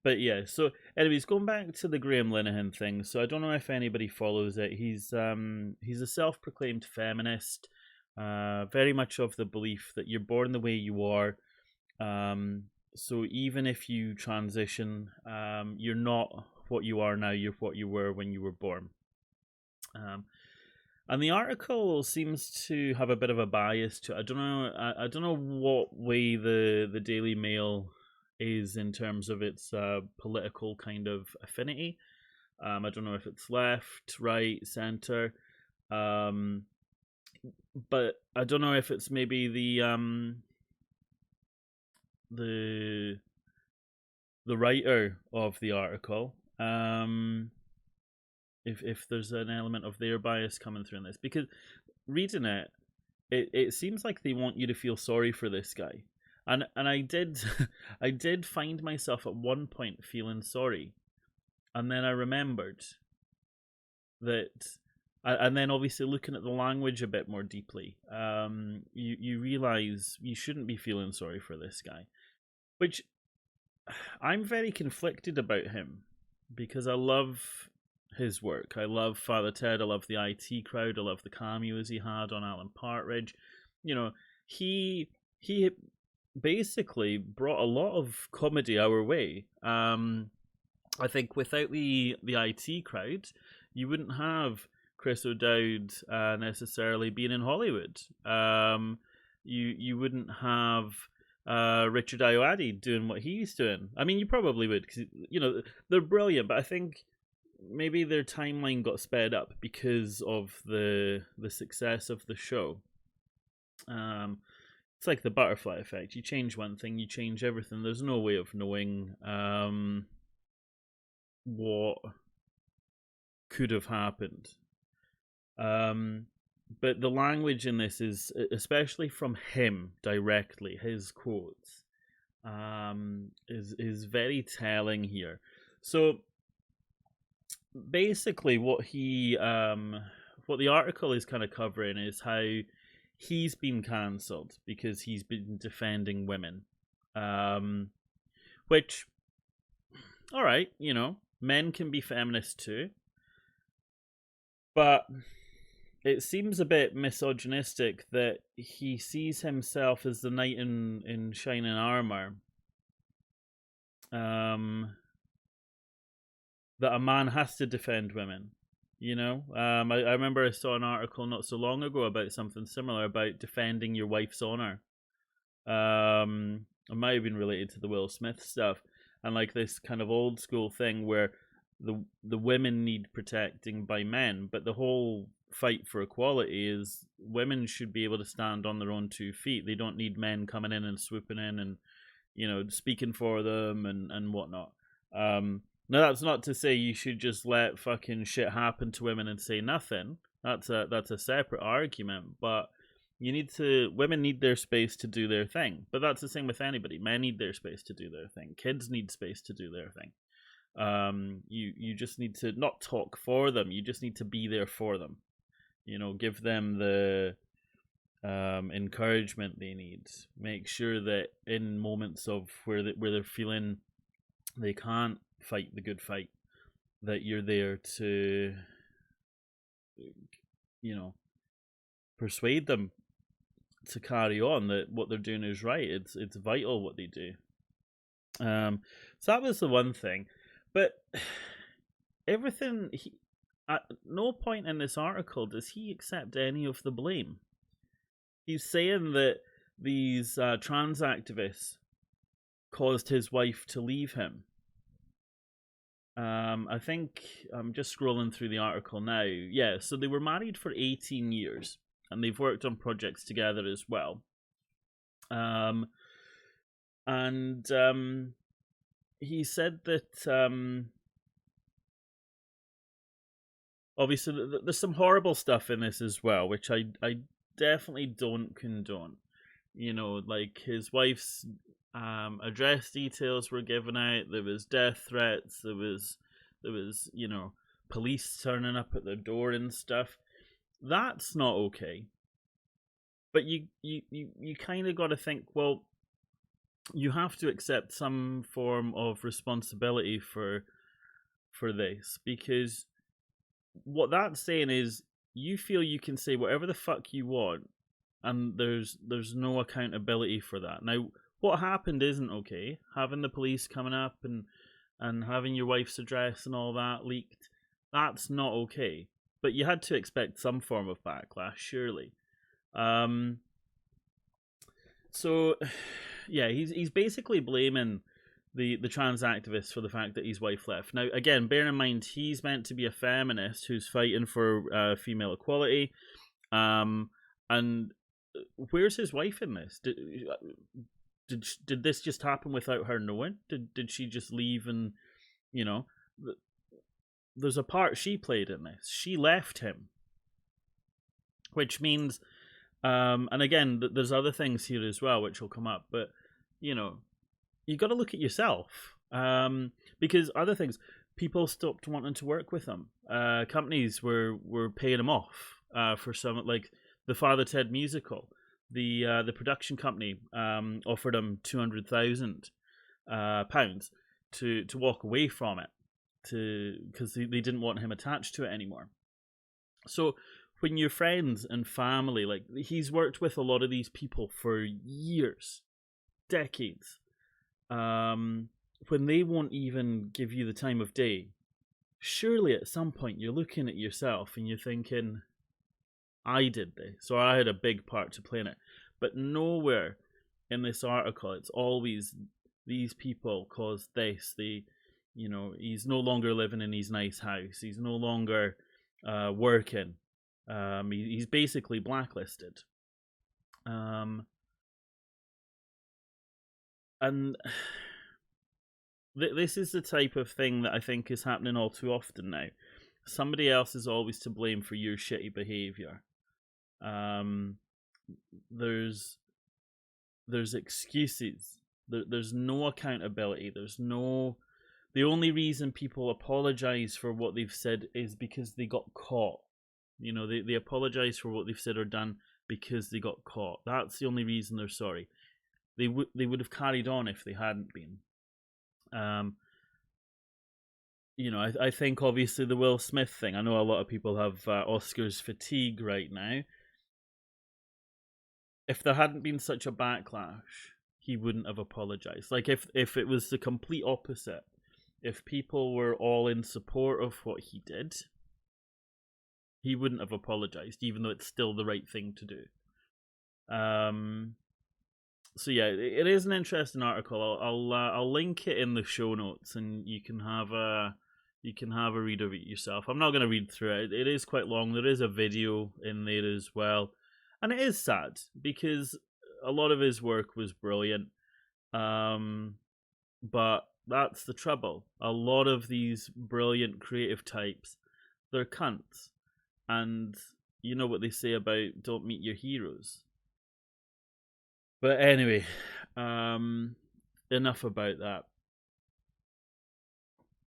But yeah, so anyways, going back to the Graham Linehan thing. So I don't know if anybody follows it. He's a self-proclaimed feminist, very much of the belief that you're born the way you are. Um, so even if you transition, you're not what you are now. You're what you were when you were born. Um, and the article seems to have a bit of a bias to. I don't know. I don't know what way the Daily Mail is in terms of its political kind of affinity. I don't know if it's left, right, center, um, but I don't know if it's maybe the the writer of the article. If there's an element of their bias coming through in this, because reading it seems like they want you to feel sorry for this guy, and I did I did find myself at one point feeling sorry, and then I remembered that, and then obviously looking at the language a bit more deeply, you realize you shouldn't be feeling sorry for this guy, which I'm very conflicted about him because I love his work. I love Father Ted. I love the IT Crowd. I love the cameos he had on Alan Partridge. You know, he basically brought a lot of comedy our way. I think without the IT Crowd, you wouldn't have Chris O'Dowd necessarily being in Hollywood. You wouldn't have Richard Ayoade doing what he's doing. I mean, you probably would because they're brilliant, but I think maybe their timeline got sped up because of the success of the show. It's like the butterfly effect. You change one thing, you change everything. There's no way of knowing what could have happened. But the language in this is, especially from him directly, his quotes, is very telling here. So basically, what the article is kind of covering is how he's been cancelled because he's been defending women, which, all right, men can be feminists too, but it seems a bit misogynistic that he sees himself as the knight in shining armor. That a man has to defend women. I remember I saw an article not so long ago about something similar about defending your wife's honor. It might have been related to the Will Smith stuff, and like this kind of old school thing where the women need protecting by men, but the whole fight for equality is women should be able to stand on their own 2 feet. They don't need men coming in and swooping in and speaking for them and whatnot. Now that's not to say you should just let fucking shit happen to women and say nothing. That's a separate argument, but women need their space to do their thing. But that's the same with anybody. Men need their space to do their thing. Kids need space to do their thing. You just need to not talk for them. You just need to be there for them. Give them the encouragement they need. Make sure that in moments of where they're feeling they can't fight the good fight, that you're there to persuade them to carry on, that what they're doing is right. It's vital what they do. So that was the one thing, but everything at no point in this article does he accept any of the blame. He's saying that these trans activists caused his wife to leave him. I think I'm just scrolling through the article now. Yeah, so they were married for 18 years and they've worked on projects together as well. And he said that obviously there's some horrible stuff in this as well, which I definitely don't condone. Like his wife's address details were given out. There was death threats. There was police turning up at the door and stuff. That's not okay. But you kind of got to think, well, you have to accept some form of responsibility for this, because what that's saying is you feel you can say whatever the fuck you want, and there's no accountability for that. Now, what happened isn't okay. Having the police coming up and having your wife's address and all that leaked, that's not okay. But you had to expect some form of backlash, surely. Um, so, yeah, he's basically blaming the trans activist for the fact that his wife left. Now, again, bear in mind he's meant to be a feminist who's fighting for female equality. And where's his wife in this? Did this just happen without her knowing? Did she just leave and, you know, there's a part she played in this. She left him, which means, and again, there's other things here as well which will come up, but you know, you got to look at yourself, because other things, people stopped wanting to work with him. Companies were paying him off for some, like the Father Ted musical. The production company offered him £200,000 to walk away from it, because they didn't want him attached to it anymore. So when your friends and family, like he's worked with a lot of these people for years, decades, when they won't even give you the time of day, surely at some point you're looking at yourself and you're thinking, I did this, or I had a big part to play in it. But nowhere in this article, it's always these people caused this. He's no longer living in his nice house. He's no longer working. He's basically blacklisted. And this is the type of thing that I think is happening all too often now. Somebody else is always to blame for your shitty behavior. There's excuses. There's no accountability. The only reason people apologize for what they've said is because they got caught. They apologize for what they've said or done because they got caught. That's the only reason they're sorry. They would have carried on if they hadn't been. I think obviously the Will Smith thing. I know a lot of people have Oscars fatigue right now. If there hadn't been such a backlash, he wouldn't have apologized. Like if it was the complete opposite, if people were all in support of what he did, he wouldn't have apologized, even though it's still the right thing to do. So yeah, it is an interesting article. I'll link it in the show notes, and you can have a read of it yourself. I'm not going to read through it. It is quite long. There is a video in there as well, and it is sad because a lot of his work was brilliant. But that's the trouble. A lot of these brilliant creative types, they're cunts, and you know what they say about don't meet your heroes. But anyway, enough about that.